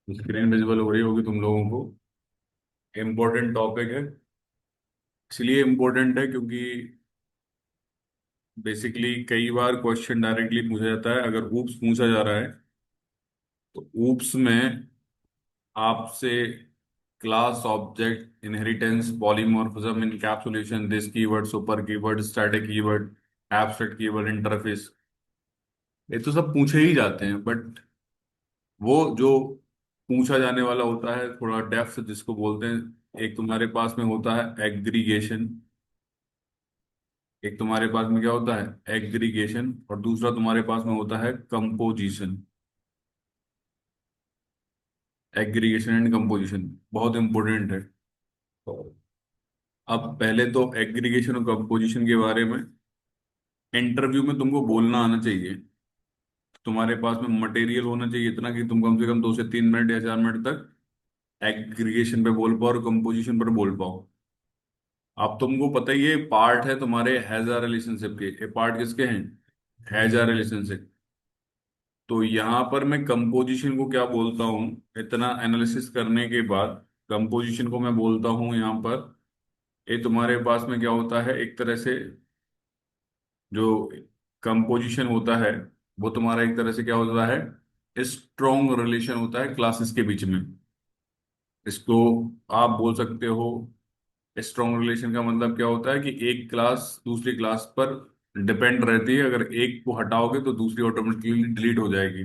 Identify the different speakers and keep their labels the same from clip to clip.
Speaker 1: Screen visible हो रही होगी तुम लोगों को। इम्पोर्टेंट टॉपिक है। इसलिए इम्पोर्टेंट है क्योंकि बेसिकली कई बार क्वेश्चन डायरेक्टली पूछा जाता है। अगर ऊप्स पूछा जा रहा है तो ऊप्स में आपसे class, object, inheritance, polymorphism, encapsulation, this keyword, super keyword, static keyword, abstract keyword, interface, ये तो सब पूछे ही जाते हैं। बट वो जो पूछा जाने वाला होता है थोड़ा डेप्थ जिसको बोलते हैं, एक तुम्हारे पास में होता है एग्रीगेशन। एक तुम्हारे पास में क्या होता है एग्रीगेशन, और दूसरा तुम्हारे पास में होता है कंपोजिशन। एग्रीगेशन एंड कंपोजिशन बहुत इंपॉर्टेंट है। तो अब पहले तो एग्रीगेशन और कंपोजिशन के बारे में इंटरव्यू में तुमको बोलना आना चाहिए। तुम्हारे पास में मटेरियल होना चाहिए इतना कि तुम कम से कम 2 से 3 मिनट या 4 मिनट तक एग्रीगेशन पे बोल पाओ और कंपोजिशन पर बोल पाओ। अब तुमको पता ही है पार्ट है तुम्हारे हैजा रिलेशनशिप के। ये पार्ट किसके हैं? हैजा रिलेशनशिप। तो यहाँ पर मैं कंपोजिशन को क्या बोलता हूँ, इतना एनालिसिस करने के बाद कंपोजिशन को मैं बोलता हूँ यहाँ पर, ये तुम्हारे पास में क्या होता है एक तरह से, जो कंपोजिशन होता है वो तुम्हारा एक तरह से क्या होता है, स्ट्रॉन्ग रिलेशन होता है क्लासेस के बीच में। इसको आप बोल सकते हो, स्ट्रॉन्ग रिलेशन का मतलब क्या होता है कि एक क्लास दूसरी क्लास पर डिपेंड रहती है। अगर एक को हटाओगे तो दूसरी ऑटोमेटिकली डिलीट हो जाएगी,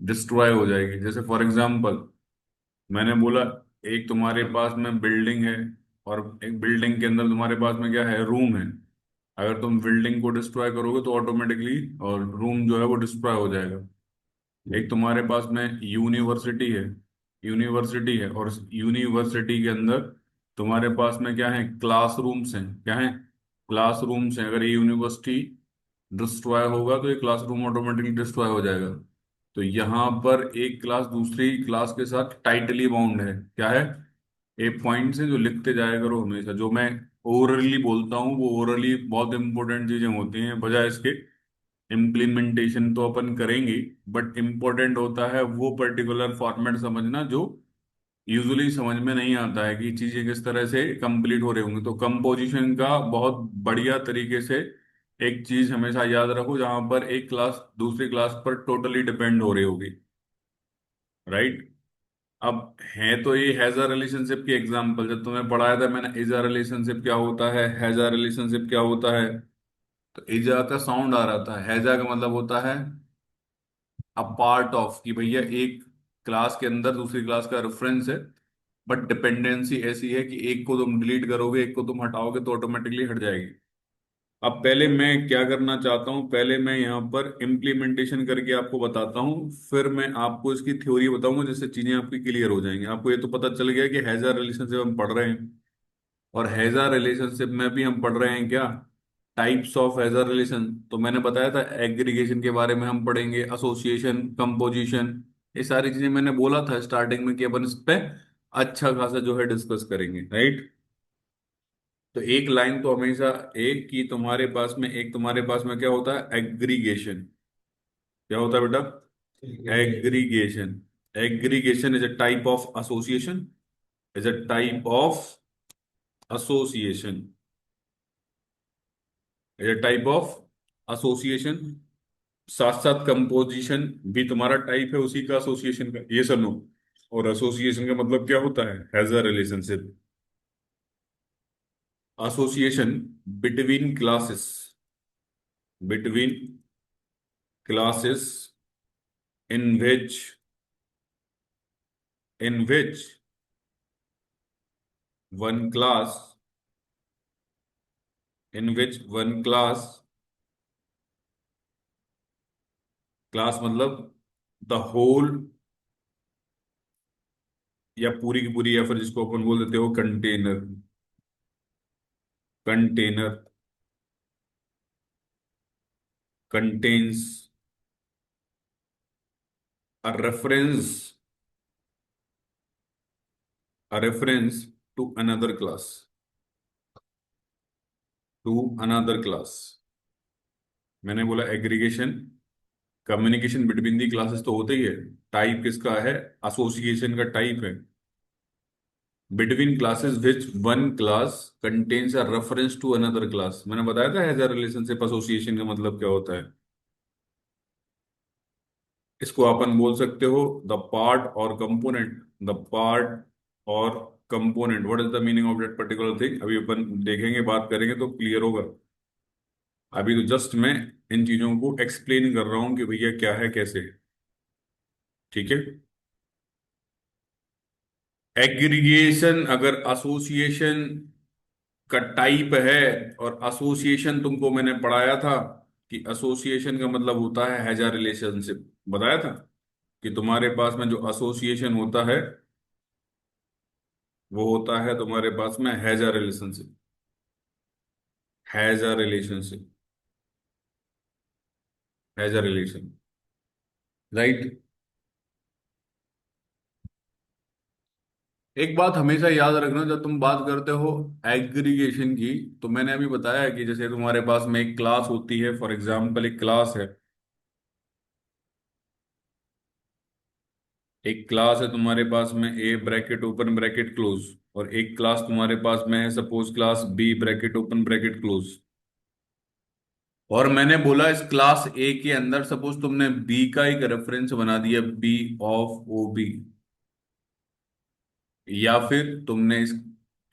Speaker 1: डिस्ट्रॉय हो जाएगी। जैसे फॉर एग्जांपल मैंने बोला एक तुम्हारे पास में बिल्डिंग है और एक बिल्डिंग के अंदर तुम्हारे पास में क्या है, रूम है। अगर तुम बिल्डिंग को डिस्ट्रॉय करोगे तो ऑटोमेटिकली और रूम जो है वो डिस्ट्रॉय हो जाएगा। एक तुम्हारे पास में यूनिवर्सिटी है, यूनिवर्सिटी है और यूनिवर्सिटी के अंदर तुम्हारे पास में क्या है, क्लासरूम्स हैं। क्या है? क्लासरूम्स हैं। अगर ये यूनिवर्सिटी डिस्ट्रॉय होगा तो ये क्लासरूम ऑटोमेटिकली डिस्ट्रॉय हो जाएगा। तो यहाँ पर एक क्लास दूसरी क्लास के साथ टाइटली बाउंड है। क्या है? एक पॉइंट से जो लिखते जाया करो हमेशा। जो मैं ओरली बोलता हूँ वो ओरली बहुत इंपॉर्टेंट चीजें होती हैं, बजाय इसके इम्प्लीमेंटेशन तो अपन करेंगे। बट इम्पोर्टेंट होता है वो पर्टिकुलर फॉर्मेट समझना जो यूजुअली समझ में नहीं आता है कि चीजें किस तरह से कंप्लीट हो रही होंगी। तो कंपोजिशन का बहुत बढ़िया तरीके से एक चीज हमेशा याद रखो, जहां पर एक क्लास दूसरी क्लास पर टोटली डिपेंड हो रही होगी। राइट? अब है तो ये हैजा रिलेशनशिप की एग्जांपल जब तुम्हें पढ़ाया था मैंने, इजा रिलेशनशिप क्या होता है, हैजा रिलेशनशिप क्या होता है। तो इजा का साउंड आ रहा था, हैजा का मतलब होता है अ पार्ट ऑफ, कि भैया एक क्लास के अंदर दूसरी क्लास का रेफरेंस है। बट डिपेंडेंसी ऐसी है कि एक को तुम डिलीट करोगे एक को तुम हटाओगे तो ऑटोमेटिकली हट जाएगी। अब पहले मैं क्या करना चाहता हूँ, पहले मैं यहाँ पर इम्प्लीमेंटेशन करके आपको बताता हूँ, फिर मैं आपको इसकी थ्योरी बताऊंगा जिससे चीजें आपकी क्लियर हो जाएंगी। आपको ये तो पता चल गया कि हैजा रिलेशनशिप हम पढ़ रहे हैं, और हैजा रिलेशनशिप में भी हम पढ़ रहे हैं क्या, टाइप्स ऑफ हैजा रिलेशन। तो मैंने बताया था एग्रीगेशन के बारे में हम पढ़ेंगे, एसोसिएशन, कंपोजिशन, ये सारी चीजें मैंने बोला था स्टार्टिंग में कि अपन इस पे अच्छा खासा जो है डिस्कस करेंगे। राइट? तो एक लाइन तो हमेशा, एक की तुम्हारे पास में, एक तुम्हारे पास में क्या होता है एग्रीगेशन। क्या होता है बेटा? Aggregation. Aggregation is a type of association, is a type of association, is a type of association. साथ साथ कंपोजिशन भी तुम्हारा टाइप है उसी का, एसोसिएशन का, ये सुनो। और एसोसिएशन का मतलब क्या होता है, has a relationship, association between classes, between classes in which, in which one class, in which one class, class मतलब द होल, या पूरी की पूरी, या फिर जिसको अपन बोल देते हो container, container contains a reference, a reference to another class, to another class। मैंने बोला aggregation, communication between the classes तो होता ही है। टाइप किसका है? एसोसिएशन का टाइप है। Between classes which one class contains a reference to another class, मैंने बताया था हैज अ रिलेशनशिप। एसोसिएशन का मतलब क्या होता है? इसको अपन बोल सकते हो द पार्ट और कंपोनेंट। द पार्ट और component, what is the meaning of that particular thing, अभी अपन देखेंगे, बात करेंगे तो क्लियर होगा। अभी तो जस्ट मैं इन चीजों को एक्सप्लेन कर रहा हूं कि भैया क्या है कैसे है। ठीक है। एग्रीगेशन अगर एसोसिएशन का टाइप है, और एसोसिएशन तुमको मैंने पढ़ाया था कि एसोसिएशन का मतलब होता है हैज अ रिलेशनशिप, बताया था कि तुम्हारे पास में जो एसोसिएशन होता है वो होता है तुम्हारे पास में has a relationship. Has a relationship, has a relation, right. एक बात हमेशा याद रखना जब तुम बात करते हो एग्रीगेशन की, तो मैंने अभी बताया कि जैसे तुम्हारे पास में एक क्लास होती है, फॉर एग्जांपल एक क्लास है। एक क्लास है तुम्हारे पास में A bracket open bracket close, और एक क्लास तुम्हारे पास में है suppose class B bracket open bracket close. और मैंने बोला इस क्लास ए के अंदर सपोज तुमने बी का एक रेफरेंस बना दिया, बी ऑफ ओ बी, या फिर तुमने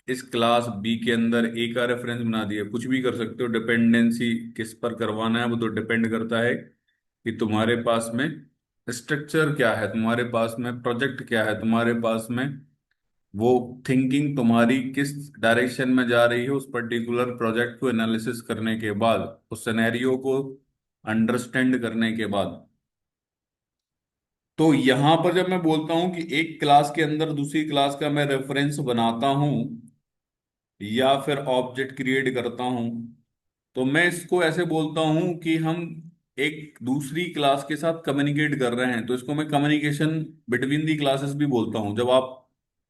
Speaker 1: इस क्लास बी के अंदर ए का रेफरेंस बना दिया, कुछ भी कर सकते हो। डिपेंडेंसी किस पर करवाना है वो तो डिपेंड करता है कि तुम्हारे पास में स्ट्रक्चर क्या है, तुम्हारे पास में प्रोजेक्ट क्या है, तुम्हारे पास में वो थिंकिंग तुम्हारी किस डायरेक्शन में जा रही है, उस पर्टिकुलर प्रोजेक्ट को एनालिसिस करने के बाद, उस सिनेरियो को अंडरस्टैंड करने के बाद। तो यहां पर जब मैं बोलता हूं कि एक क्लास के अंदर दूसरी क्लास का मैं रेफरेंस बनाता हूं या फिर ऑब्जेक्ट क्रिएट करता हूं, तो मैं इसको ऐसे बोलता हूं कि हम एक दूसरी क्लास के साथ कम्युनिकेट कर रहे हैं, तो इसको मैं कम्युनिकेशन बिटवीन दी क्लासेस भी बोलता हूं। जब आप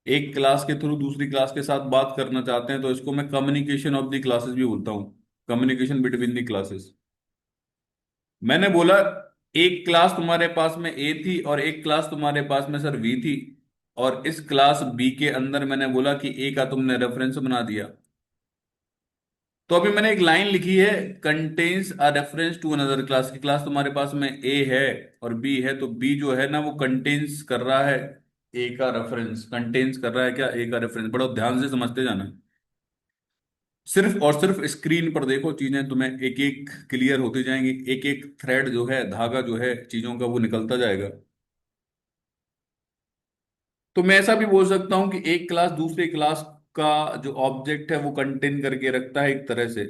Speaker 1: एक क्लास के थ्रू दूसरी क्लास के साथ बात करना चाहते हैं तो इसको मैं कम्युनिकेशन ऑफ दी क्लासेस भी बोलता हूं, कम्युनिकेशन बिटवीन दी क्लासेस। मैंने बोला एक क्लास तुम्हारे पास में ए थी और एक क्लास तुम्हारे पास में सर बी थी, और इस क्लास बी के अंदर मैंने बोला कि ए का तुमने रेफरेंस बना दिया। तो अभी मैंने एक लाइन लिखी है, contains a reference to another class, की क्लास तुम्हारे पास में ए है और बी है, तो बी जो है ना वो कंटेन्स कर रहा है ए का रेफरेंस, कंटेन्स कर रहा है क्या, ए का रेफरेंस। बड़ा ध्यान से समझते जाना, सिर्फ और सिर्फ स्क्रीन पर देखो, चीजें तुम्हें एक एक क्लियर होती जाएंगी, एक एक थ्रेड जो है, धागा जो है चीजों का वो निकलता जाएगा। तो मैं ऐसा भी बोल सकता हूं कि एक क्लास दूसरे क्लास का जो ऑब्जेक्ट है वो कंटेन करके रखता है एक तरह से।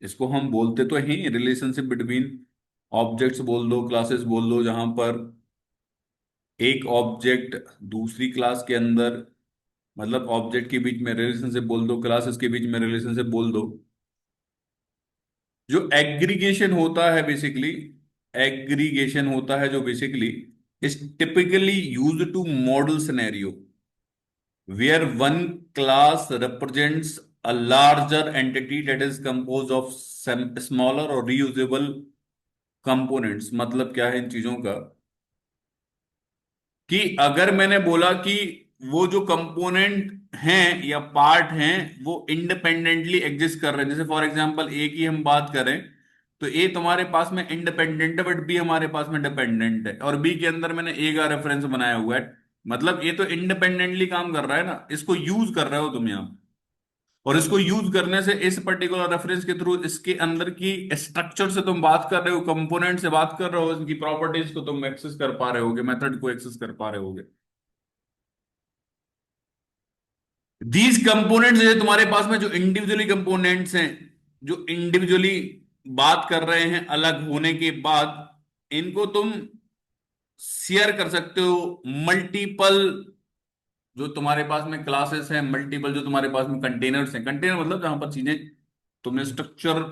Speaker 1: इसको हम बोलते तो हैं रिलेशनशिप बिटवीन ऑब्जेक्ट्स बोल दो, क्लासेस बोल दो, जहां पर एक ऑब्जेक्ट दूसरी क्लास के अंदर, मतलब ऑब्जेक्ट के बीच में रिलेशनशिप बोल दो, क्लासेस के बीच में रिलेशनशिप बोल दो। जो एग्रीगेशन होता है बेसिकली, एग्रीगेशन होता है जो basically is typically use to model scenario where one class represents a larger entity that is composed of some smaller or reusable components। मतलब क्या है इन चीजों का, कि अगर मैंने बोला कि वो जो कंपोनेंट हैं या पार्ट हैं वो इंडिपेंडेंटली एग्जिस्ट कर रहे हैं, जैसे फॉर एग्जांपल ए की हम बात करें, तो ए तुम्हारे पास में इंडिपेंडेंट है बट बी हमारे पास में डिपेंडेंट है, और बी के अंदर मैंने ए का रेफरेंस बनाया हुआ है। मतलब ये तो इंडिपेंडेंटली काम कर रहा है ना, इसको यूज कर रहे हो तुम यहाँ, और इसको यूज करने से इस पर्टिकुलर रेफरेंस के थ्रू इसके अंदर की स्ट्रक्चर से तुम बात कर रहे हो, कंपोनेंट से बात कर रहे हो, इनकी प्रॉपर्टीज को तुम एक्सेस कर पा रहे होगे, मेथड को एक्सेस कर पा रहे होगे। दीज कंपोनेंट्स जो तुम्हारे पास में जो इंडिविजुअली कंपोनेंट्स हैं, जो इंडिविजुअली बात कर रहे हैं अलग होने के बाद, इनको तुम शेयर कर सकते हो मल्टीपल, जो तुम्हारे पास में क्लासेस हैं, मल्टीपल जो तुम्हारे पास में कंटेनर्स हैं। कंटेनर मतलब जहां पर चीजें, तुमने स्ट्रक्चर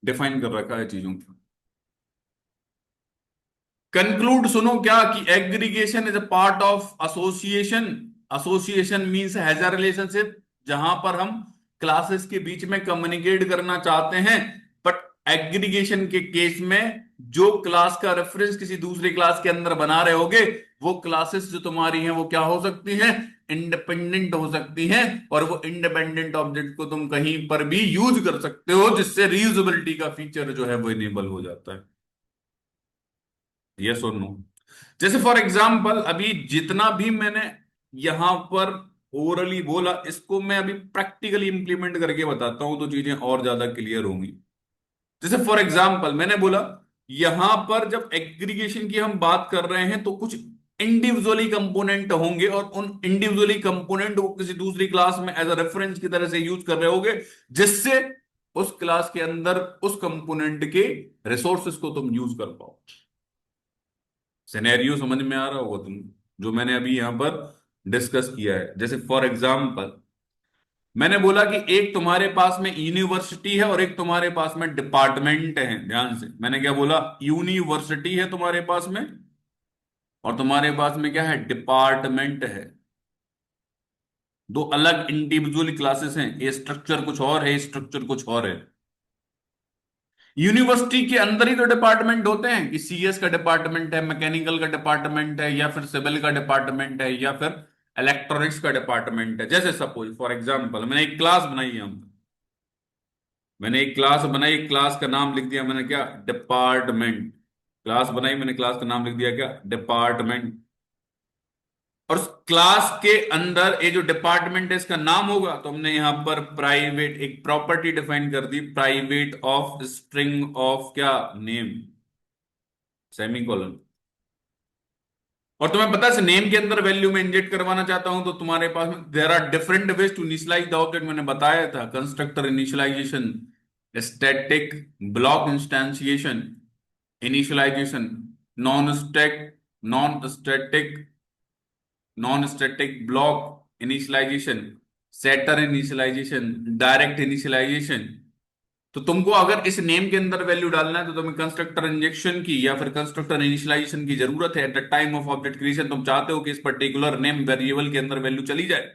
Speaker 1: डिफाइन कर रखा है चीजों का। कंक्लूड सुनो क्या, कि aggregation is a part of association. Association means has a relationship, जहां पर हम क्लासेस के बीच में कम्युनिकेट करना चाहते हैं, बट एग्रीगेशन के केस में जो क्लास का रेफरेंस किसी दूसरी क्लास के अंदर बना रहे होगे, वो क्लासेस जो तुम्हारी हैं वो क्या हो सकती हैं, इंडिपेंडेंट हो सकती हैं। और वो इंडिपेंडेंट ऑब्जेक्ट को तुम कहीं पर भी यूज कर सकते हो, जिससे रीयूजेबिलिटी का फीचर जो है वो इनेबल हो जाता है। यस और नो? जैसे फॉर एग्जाम्पल अभी जितना भी मैंने यहां पर ओरली बोला, इसको मैं अभी प्रैक्टिकली इंप्लीमेंट करके बताता हूं तो चीजें और ज्यादा क्लियर होंगी। जैसे फॉर एग्जाम्पल मैंने बोला, यहां पर जब एग्रीगेशन की हम बात कर रहे हैं तो कुछ इंडिविजुअली कंपोनेंट होंगे, और उन इंडिविजुअली कंपोनेंट को किसी दूसरी क्लास में एज अ रेफरेंस की तरह से यूज कर रहे होगे, जिससे उस क्लास के अंदर उस कंपोनेंट के रिसोर्सेस को तुम यूज कर पाओ। सिनेरियो समझ में आ रहा होगा तुम, जो मैंने अभी यहां पर डिस्कस किया है। जैसे फॉर एग्जाम्पल मैंने बोला कि एक तुम्हारे पास में यूनिवर्सिटी है और एक तुम्हारे पास में डिपार्टमेंट है। ध्यान से, मैंने क्या बोला, यूनिवर्सिटी है तुम्हारे पास में और तुम्हारे पास में क्या है, डिपार्टमेंट है। दो अलग इंडिविजुअल क्लासेस हैं, ये स्ट्रक्चर कुछ और है, स्ट्रक्चर कुछ और है। यूनिवर्सिटी के अंदर ही तो डिपार्टमेंट होते हैं, कि सीएस का डिपार्टमेंट है, मैकेनिकल का डिपार्टमेंट है, या फिर सिविल का डिपार्टमेंट है, या फिर इलेक्ट्रॉनिक्स का डिपार्टमेंट है। जैसे सपोज फॉर एग्जांपल मैंने एक क्लास बनाई है, मैंने एक क्लास बनाई, क्लास का नाम लिख दिया मैंने क्या, डिपार्टमेंट। क्लास बनाई मैंने, क्लास का नाम लिख दिया क्या, डिपार्टमेंट। और उस क्लास के अंदर ये जो डिपार्टमेंट है इसका नाम होगा, तो हमने यहां पर प्राइवेट एक प्रॉपर्टी डिफाइन कर दी, प्राइवेट ऑफ स्ट्रिंग ऑफ क्या, नेम, सेमीकोलन। और तुम्हें पता है इस नेम के अंदर वैल्यू में इंजेक्ट करवाना चाहता हूं तो तुम्हारे पास में there are different ways to initialise the object. मैंने बताया था, constructor initialization, static block instantiation, initialization, non stack non static non static block initialization, setter initialization, direct initialization. तो तुमको अगर इस नेम के अंदर वैल्यू डालना है तो तुम्हें कंस्ट्रक्टर इंजेक्शन की या फिर कंस्ट्रक्टर इनिशियलाइजेशन की जरूरत है। Eight the time of object creation तुम चाहते हो कि इस पर्टिकुलर नेम वेरिएबल के अंदर वैल्यू चली जाए,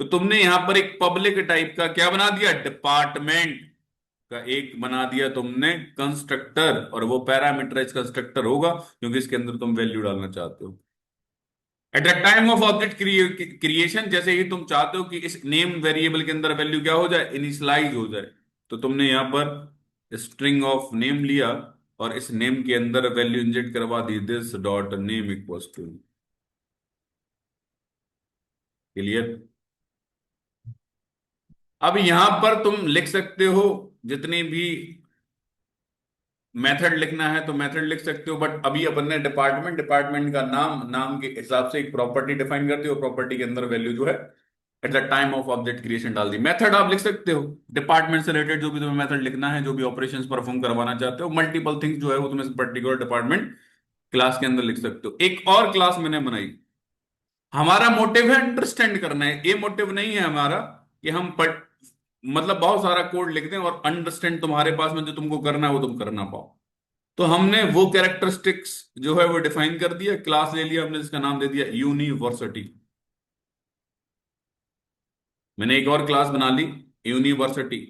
Speaker 1: तो तुमने यहां पर एक पब्लिक टाइप का क्या बना दिया, डिपार्टमेंट का एक बना दिया तुमने कंस्ट्रक्टर, और वो पैरामीटराइज कंस्ट्रक्टर होगा क्योंकि इसके अंदर तुम वैल्यू डालना चाहते हो। Eight the time of object creation जैसे ही तुम चाहते हो कि इस नेम वेरिएबल के अंदर वैल्यू क्या हो जाए, इनिशियलाइज हो जाए, तो तुमने यहां पर स्ट्रिंग ऑफ नेम लिया और इस नेम के अंदर वैल्यू इंजेक्ट करवा दी, this dot name equals to. Clear? अब यहां पर तुम लिख सकते हो जितनी भी मेथड लिखना है तो मेथड लिख सकते हो, बट अभी अपन ने डिपार्टमेंट डिपार्टमेंट का नाम, नाम के हिसाब से एक प्रॉपर्टी डिफाइन कर दी और प्रॉपर्टी के अंदर वैल्यू जो है eight the time of object creation डाल दी। मेथड आप लिख सकते हो डिपार्टमेंट से रिलेटेड जो भी तुम्हें मेथड लिखना है, जो भी ऑपरेशंस परफॉर्म करवाना चाहते हो, मल्टीपल थिंग्स जो है वो तुम्हें पर्टिकुलर डिपार्टमेंट क्लास के अंदर लिख सकते हो। एक और क्लास मैंने बनाई, हमारा मोटिव है अंडरस्टैंड करना है, ये मोटिव नहीं है हमारा कि हम मतलब बहुत सारा कोड लिख दें और अंडरस्टैंड तुम्हारे पास में जो तुमको करना है वो तुम करना पाओ। तो हमने वो कैरेक्टरिस्टिक्स जो है वो डिफाइन कर दिया, क्लास ले लिया हमने, जिसका नाम दे दिया यूनिवर्सिटी। मैंने एक और क्लास बना ली, यूनिवर्सिटी।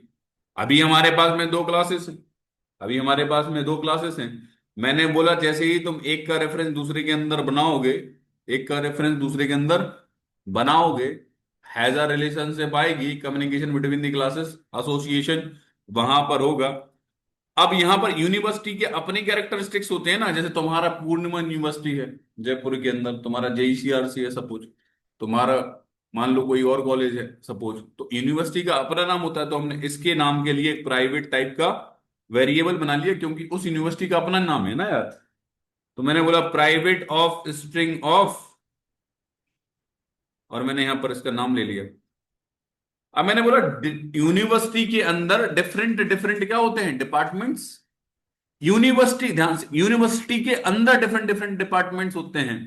Speaker 1: अभी हमारे पास में दो क्लासेस हैं, अभी हमारे पास में दो क्लासेस हैं। मैंने बोला जैसे ही तुम एक का रेफरेंस दूसरे के अंदर बनाओगे, एक का रेफरेंस दूसरे के अंदर बनाओगे, हैज अ रिलेशनशिप आएगी, communication between the classes, association वहां पर होगा। अब यहां पर यूनिवर्सिटी के अपने कैरेक्टरिस्टिक्स होते हैं ना, जैसे तुम्हारा पूर्णिमा यूनिवर्सिटी है जयपुर के अंदर, तुम्हारा जेईसीआरसी है सपोज, तुम्हारा मान लो कोई और कॉलेज है सपोज, तो यूनिवर्सिटी का अपना नाम होता है। तो हमने इसके नाम के लिए एक प्राइवेट टाइप का वेरिएबल बना लिया, क्योंकि उस यूनिवर्सिटी का अपना नाम है ना यार। तो मैंने बोला प्राइवेट ऑफ स्ट्रिंग ऑफ, और मैंने यहां पर इसका नाम ले लिया। अब मैंने बोला यूनिवर्सिटी के अंदर डिफरेंट डिफरेंट क्या होते हैं, डिपार्टमेंट्स। यूनिवर्सिटी, ध्यान से, यूनिवर्सिटी के अंदर डिफरेंट डिफरेंट डिपार्टमेंट्स होते हैं।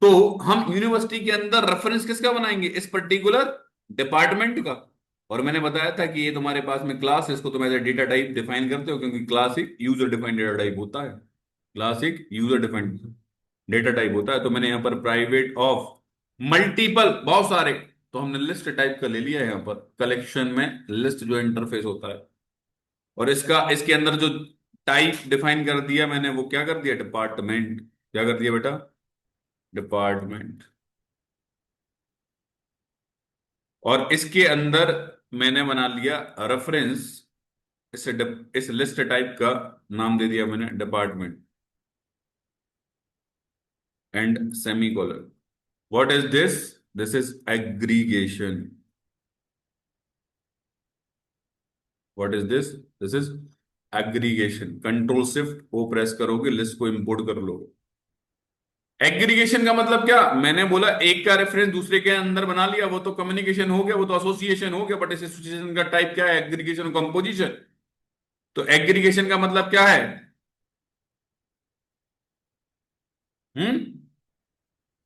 Speaker 1: तो हम यूनिवर्सिटी के अंदर रेफरेंस किसका बनाएंगे, इस पर्टिकुलर डिपार्टमेंट का। और मैंने बताया था कि ये तुम्हारे पास में क्लास है, इसको तुम एज डेटा टाइप डिफाइन करते हो, क्योंकि क्लास एक यूजर डिफाइंड डेटा टाइप होता है। क्लास एक यूजर डिफाइंड डेटा टाइप होता है। तो मैंने यहां पर प्राइवेट ऑफ मल्टीपल, बहुत सारे, तो हमने लिस्ट टाइप का ले लिया है यहां पर, कलेक्शन में लिस्ट जो इंटरफेस होता है। और इसका इसके अंदर जो टाइप डिफाइन कर दिया मैंने, वो क्या कर दिया? डिपार्टमेंट। क्या कर दिया बेटा? डिपार्टमेंट। और इसके अंदर मैंने बना लिया रेफरेंस। इस लिस्ट टाइप का नाम दे दिया मैंने department, and semicolon. What is this? This is aggregation. What is this? This is aggregation. Control shift O press करोगे, लिस्ट को इंपोर्ट कर लोगे। एग्रीगेशन का मतलब क्या? मैंने बोला एक का रेफरेंस दूसरे के अंदर बना लिया, वो तो कम्युनिकेशन हो गया, वो तो एसोसिएशन हो गया। बट इस एसोसिएशन का टाइप क्या है? Aggregation composition. तो एग्रीगेशन का मतलब क्या है? हम्म।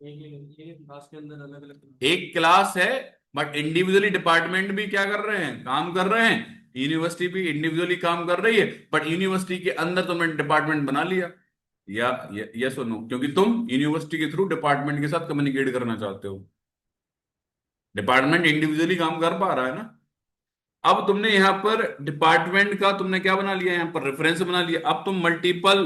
Speaker 1: एक क्लास के अंदर अलग अलग एक क्लास है, बट इंडिविजुअली डिपार्टमेंट भी क्या कर रहे हैं? काम कर रहे हैं। यूनिवर्सिटी भी इंडिविजुअली काम कर रही है, बट यूनिवर्सिटी के अंदर तुमने डिपार्टमेंट बना लिया। या यस और नो? क्योंकि तुम यूनिवर्सिटी के थ्रू डिपार्टमेंट के साथ कम्युनिकेट करना चाहते हो। डिपार्टमेंट इंडिविजुअली काम कर पा रहा है ना। अब तुमने यहां पर डिपार्टमेंट का तुमने क्या बना लिया? यहां पर रेफरेंस बना लिया। अब तुम मल्टीपल,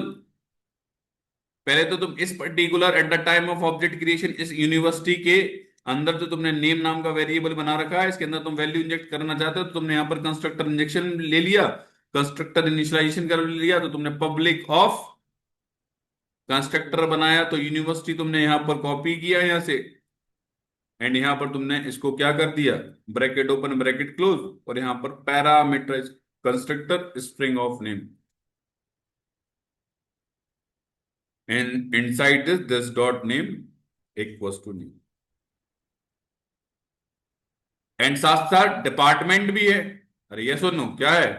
Speaker 1: पहले तो तुम इस particular eight the time of object creation इस यूनिवर्सिटी के अंदर जो तुमने नेम नाम का वेरिएबल बना रखा है, इसके अंदर तुम वैल्यू इंजेक्ट करना चाहते हो, तो तुमने यहां पर कंस्ट्रक्टर इंजेक्शन ले लिया, कंस्ट्रक्टर इनिशियलाइजेशन कर लिया, तो तुमने पब्लिक ऑफ कंस्ट्रक्टर बनाया, तो यूनिवर्सिटी तुमने यहां पर कॉपी किया यहां से, एंड यहां पर तुमने इसको क्या कर दिया? ब्रैकेट ओपन ब्रैकेट क्लोज, और यहां पर parameterise constructor string of name, and inside this dot name equals to name. And साथ साथ डिपार्टमेंट भी है। अरे ये सुनो, क्या है?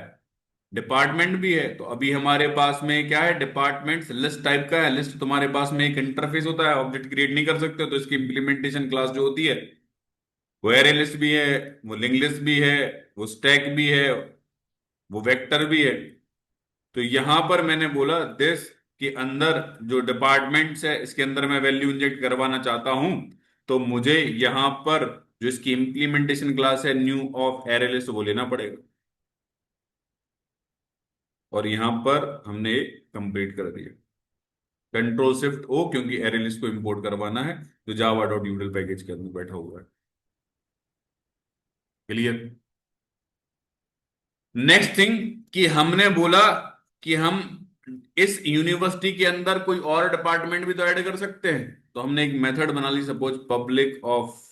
Speaker 1: डिपार्टमेंट भी है। तो अभी हमारे पास में क्या है? डिपार्टमेंट लिस्ट टाइप का है। लिस्ट तुम्हारे पास में एक इंटरफेस होता है, ऑब्जेक्ट क्रिएट नहीं कर सकते हो, तो इसकी इंप्लीमेंटेशन क्लास जो होती है वो एरे लिस्ट भी है, वो लिंक लिस्ट भी है, वो स्टैक भी है, वो वेक्टर भी है। तो यहां पर मैंने बोला दिस के अंदर जो डिपार्टमेंट्स है, इसके अंदर मैं वैल्यू इंजेक्ट करवाना चाहता हूं, तो मुझे यहां पर जो इसकी इंप्लीमेंटेशन क्लास है न्यू ऑफ एरे लिस्ट, वो लेना पड़ेगा। और यहां पर हमने कंप्लीट कर दिया। कंट्रोल शिफ्ट ओ, क्योंकि एरे लिस्ट को इंपोर्ट करवाना है जो जावा डॉट यूडल पैकेज के अंदर बैठा हुआ है। क्लियर? नेक्स्ट थिंग कि हमने बोला कि हम इस यूनिवर्सिटी के अंदर कोई और डिपार्टमेंट भी तो ऐड कर सकते हैं। तो हमने एक मेथड बना ली, suppose public of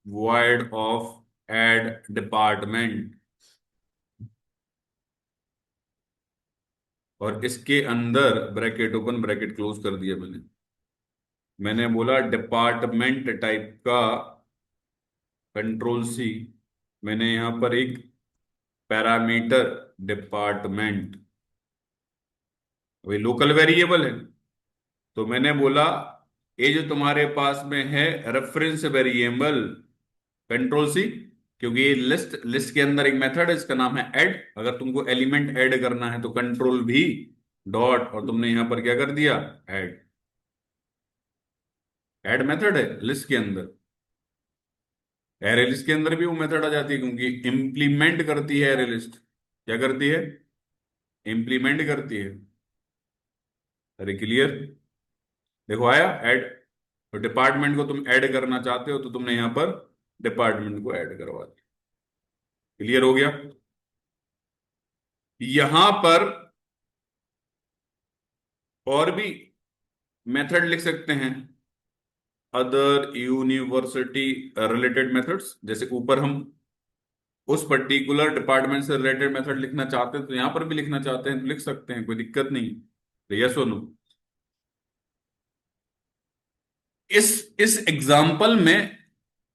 Speaker 1: void of add department, और इसके अंदर ब्रैकेट ओपन ब्रैकेट क्लोज कर दिया मैंने। मैंने बोला डिपार्टमेंट टाइप का कंट्रोल सी, मैंने यहां पर एक पैरामीटर डिपार्टमेंट, वही लोकल वेरिएबल है। तो मैंने बोला ये जो तुम्हारे पास में है रेफरेंस वेरिएबल, कंट्रोल सी, क्योंकि ये लिस्ट लिस्ट के अंदर एक मेथड है, इसका नाम है ऐड। अगर तुमको एलिमेंट ऐड करना है तो कंट्रोल भी डॉट, और तुमने यहां पर क्या कर दिया? ऐड। ऐड मेथड है लिस्ट के अंदर। एरे लिस्ट के अंदर भी वो मेथड आ जाती है, क्योंकि इंप्लीमेंट करती है एरे लिस्ट। क्या करती है? इंप्लीमेंट करती है। अरे क्लियर? देखो आया ऐड। तो डिपार्टमेंट को तुम ऐड करना चाहते हो, तो तुमने यहां पर डिपार्टमेंट को ऐड करवा दिया। क्लियर हो गया? यहां पर और भी मेथड लिख सकते हैं, अदर यूनिवर्सिटी रिलेटेड मेथड्स। जैसे ऊपर हम उस पर्टिकुलर डिपार्टमेंट से रिलेटेड मेथड लिखना चाहते हैं, तो यहां पर भी लिखना चाहते हैं तो लिख सकते हैं, कोई दिक्कत नहीं। तो यस और नो? इस एग्जाम्पल में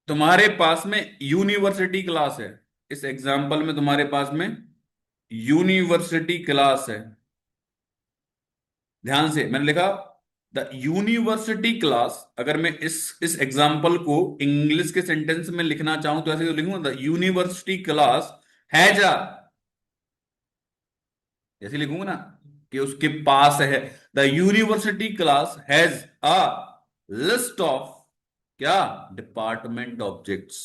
Speaker 1: तुम्हारे पास में यूनिवर्सिटी क्लास है। इस एग्जाम्पल में तुम्हारे पास में यूनिवर्सिटी क्लास है। ध्यान से मैंने लिखा द यूनिवर्सिटी क्लास। अगर मैं इस एग्जाम्पल को इंग्लिश के सेंटेंस में लिखना चाहूं तो ऐसे तो लिखूंगा, the university class has a, ऐसे लिखूंगा ना कि उसके पास है। The university class has a list of क्या? Department objects.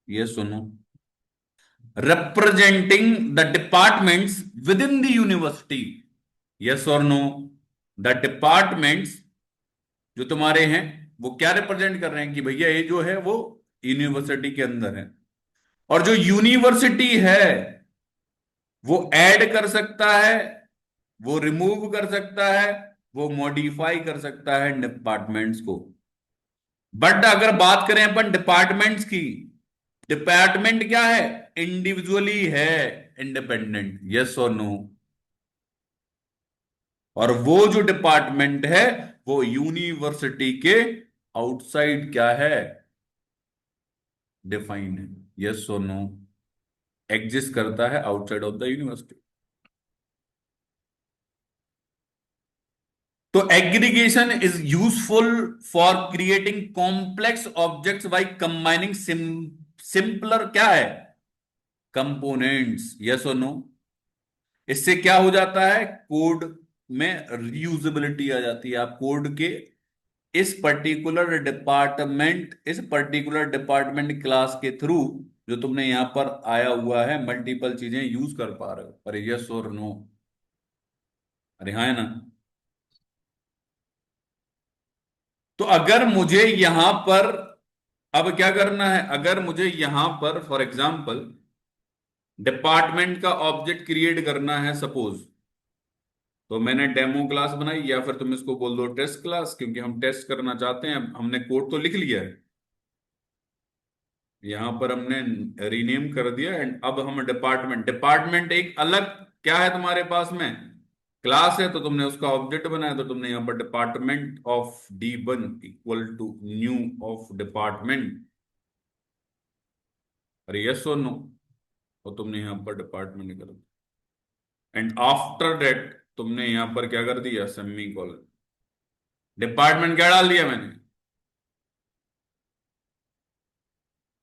Speaker 1: ये सुनो, representing the departments within the university. Yes or no? The departments जो तुम्हारे हैं वो क्या रिप्रेजेंट कर रहे हैं कि भैया ये जो है वो यूनिवर्सिटी के अंदर है। और जो यूनिवर्सिटी है वो ऐड कर सकता है, वो रिमूव कर सकता है, वो मॉडिफाई कर सकता है डिपार्टमेंट्स को। बट अगर बात करें अपन डिपार्टमेंट्स की, डिपार्टमेंट क्या है, इंडिविजुअली है, इंडिपेंडेंट। यस और नो? और वो जो डिपार्टमेंट है वो यूनिवर्सिटी के आउटसाइड क्या है, डिफाइंड है। यस और नो? एग्जिस्ट करता है आउटसाइड ऑफ द यूनिवर्सिटी। तो aggregation is useful for creating complex objects by combining simpler क्या है, कंपोनेंट्स। यस और नो? इससे क्या हो जाता है, कोड में रीयूजेबिलिटी आ जाती है। आप कोड के इस पर्टिकुलर डिपार्टमेंट क्लास के थ्रू जो तुमने यहां पर आया हुआ है मल्टीपल चीजें यूज कर पा रहे हो। अरे यस और नो? अरे हाँ है ना? तो अगर मुझे यहां पर अब क्या करना है, अगर मुझे यहां पर फॉर एग्जाम्पल डिपार्टमेंट का ऑब्जेक्ट क्रिएट करना है सपोज, तो मैंने डेमो क्लास बनाई या फिर तुम इसको बोल दो टेस्ट क्लास, क्योंकि हम टेस्ट करना चाहते हैं। हमने कोड तो लिख लिया है, यहां पर हमने रीनेम कर दिया एंड अब हम डिपार्टमेंट, डिपार्टमेंट एक अलग क्या है तुम्हारे पास में, क्लास है। तो तुमने उसका ऑब्जेक्ट बनाया, तो तुमने यहां पर department of D1 equal to new of department. अरे यस और नो? और तुमने यहां पर डिपार्टमेंट कर दिया एंड आफ्टर दैट तुमने यहां पर क्या कर दिया, सेमी कॉलन। डिपार्टमेंट क्या डाल दिया मैंने,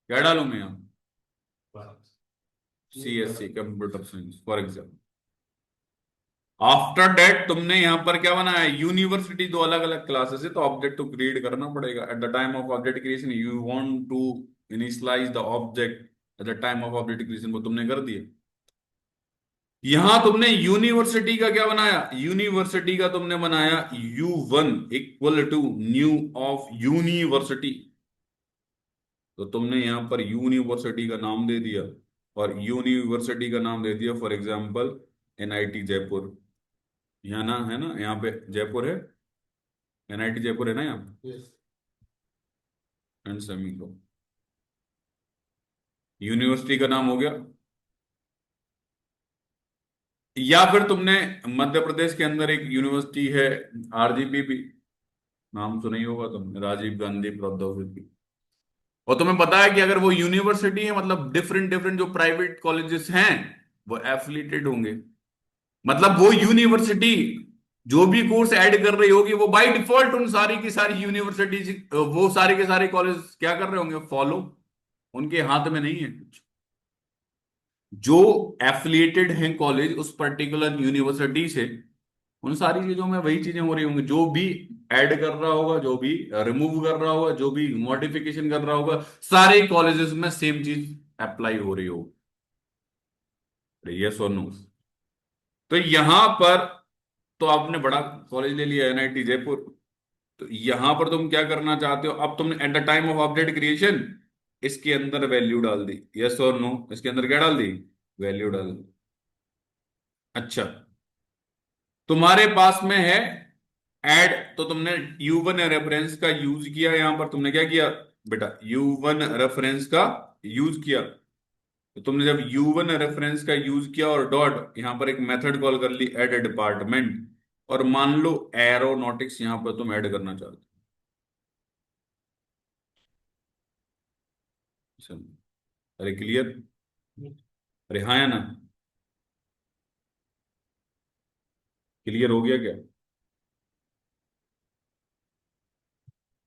Speaker 1: क्या डालू मैं यहां, CSC computer science for example. After that तुमने यहां पर क्या बनाया, यूनिवर्सिटी, दो अलग अलग क्लासेस है तो ऑब्जेक्ट तो क्रिएट करना पड़ेगा। At the time of object creation you want to initialise the object, at the time of object creation वो तुमने कर दिया। यहां तुमने यूनिवर्सिटी का क्या बनाया, यूनिवर्सिटी का तुमने बनाया U1 equal to new of university. तो तुमने यहां पर यूनिवर्सिटी का नाम दे दिया, और यूनिवर्सिटी का नाम दे दिया फॉर एग्जाम्पल NIT जयपुर। यहाँ ना है ना, यहाँ पे जयपुर है, NIT जयपुर है ना यहाँ पे। Yes. एंड सेमी को यूनिवर्सिटी का नाम हो गया। या फिर तुमने मध्य प्रदेश के अंदर एक यूनिवर्सिटी है RGPP, नाम सुना ही होगा तुमने, राजीव गांधी प्रौद्योगिकी। और तुम्हें पता है कि अगर वो यूनिवर्सिटी है मतलब डिफरेंट डिफरेंट जो प्राइवेट कॉलेजेस हैं वो एफिलिएटेड होंगे। मतलब वो यूनिवर्सिटी जो भी कोर्स ऐड कर रही होगी वो बाय डिफॉल्ट उन सारी की सारी यूनिवर्सिटी, वो सारे के सारे कॉलेज क्या कर रहे होंगे, फॉलो। उनके हाथ में नहीं है कुछ। जो एफिलिएटेड हैं कॉलेज उस पर्टिकुलर यूनिवर्सिटी से, उन सारी चीजों में वही चीजें हो रही होंगी। जो भी ऐड कर रहा होगा, जो भी रिमूव कर रहा होगा, जो भी मॉडिफिकेशन कर रहा होगा, सारे कॉलेजेस में सेम चीज अप्लाई हो रही होगी। यस और नो? तो यहां पर तो आपने बड़ा कॉलेज ले लिया NIT जयपुर। तो यहां पर तुम क्या करना चाहते हो, अब तुमने eight the time of object creation इसके अंदर वैल्यू डाल दी। यस और नो? इसके अंदर क्या डाल दी, वैल्यू डाल दी। अच्छा, तुम्हारे पास में है ऐड, तो तुमने U1 रेफरेंस का यूज किया। यहां पर तुमने क्या किया बेटा, U1 रेफरेंस का यूज किया। तो तुमने जब U1 रेफरेंस का यूज किया और डॉट यहां पर एक मेथड कॉल कर ली एड डिपार्टमेंट, और मान लो एरोनॉटिक्स यहां पर तुम ऐड करना चाहते हो। चलो, अरे क्लियर? अरे हाँ या ना? क्लियर हो गया क्या?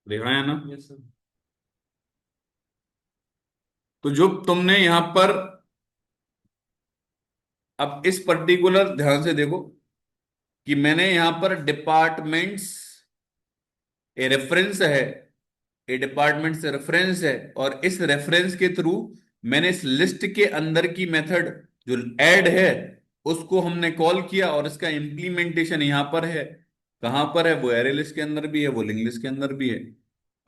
Speaker 1: अरे हाँ या ना? Yes, sir. तो जो तुमने यहां पर, अब इस पर्टिकुलर ध्यान से देखो कि मैंने यहां पर डिपार्टमेंट्स, ए रेफरेंस है, ए डिपार्टमेंट से रेफरेंस है, और इस रेफरेंस के थ्रू मैंने इस लिस्ट के अंदर की मेथड जो ऐड है उसको हमने कॉल किया, और इसका इम्प्लीमेंटेशन यहां पर है। कहां पर है? वो एरे लिस्ट के अंदर भी है, वो लिंक लिस्ट के अंदर भी है।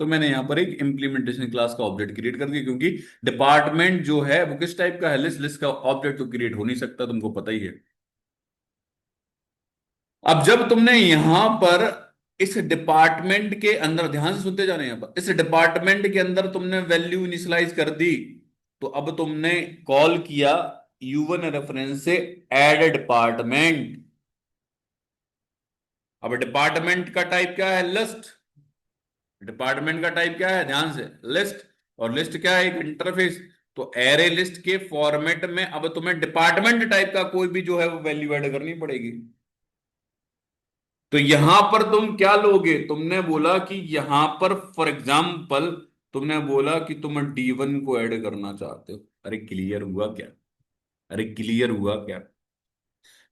Speaker 1: तो मैंने यहां पर एक इम्प्लीमेंटेशन क्लास का ऑब्जेक्ट क्रिएट कर दिया, क्योंकि डिपार्टमेंट जो है वो किस टाइप का है? लिस्ट। लिस्ट का ऑब्जेक्ट तो क्रिएट हो नहीं सकता, तुमको पता ही है। अब जब तुमने यहां पर इस डिपार्टमेंट के अंदर, ध्यान से सुनते जाने, यहां पर इस डिपार्टमेंट के अंदर तुमने वैल्यू इनिशियलाइज कर दी, तो अब तुमने कॉल किया U1 रेफरेंस से ऐड डिपार्टमेंट। अब डिपार्टमेंट का टाइप क्या है? लिस्ट। डिपार्टमेंट का टाइप क्या है? ध्यान से, लिस्ट। और लिस्ट क्या है? एक इंटरफेस। तो एरे लिस्ट के फॉर्मेट में अब तुम्हें डिपार्टमेंट टाइप का कोई भी जो है वो वैल्यू ऐड करनी पड़ेगी। तो यहां पर तुम क्या लोगे? तुमने बोला कि यहां पर फॉर एग्जाम्पल तुमने बोला कि तुम D1 को ऐड करना चाहते हो। अरे क्लियर हुआ क्या? अरे क्लियर हुआ क्या?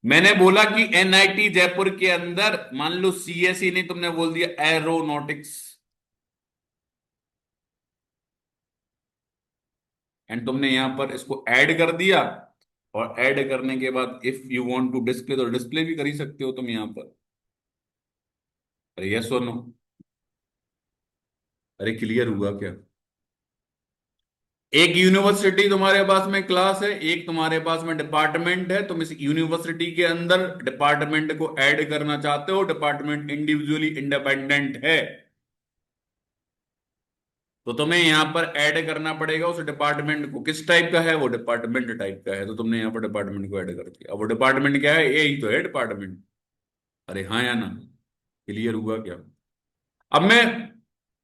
Speaker 1: मैंने बोला कि NIT जयपुर के अंदर मान लो CSE, नहीं तुमने बोल दिया एरोनॉटिक्स, एंड तुमने यहां पर इसको ऐड कर दिया। और ऐड करने के बाद if you want to display, तो डिस्प्ले भी कर ही सकते हो तुम यहां पर। अरे यस और नो? अरे क्लियर हुआ क्या? एक यूनिवर्सिटी तुम्हारे पास में क्लास है, एक तुम्हारे पास में डिपार्टमेंट है। तुम इस यूनिवर्सिटी के अंदर डिपार्टमेंट को ऐड करना चाहते हो। डिपार्टमेंट इंडिविजुअली इंडिपेंडेंट है, तो तुम्हें यहां पर ऐड करना पड़ेगा उस डिपार्टमेंट को। किस टाइप का है? वो डिपार्टमेंट टाइप का है, तो तुमने यहां पर डिपार्टमेंट को ऐड कर दिया। अब वो डिपार्टमेंट क्या है? यही तो है डिपार्टमेंट। अरे हाँ या ना? क्लियर हुआ क्या? अब मैं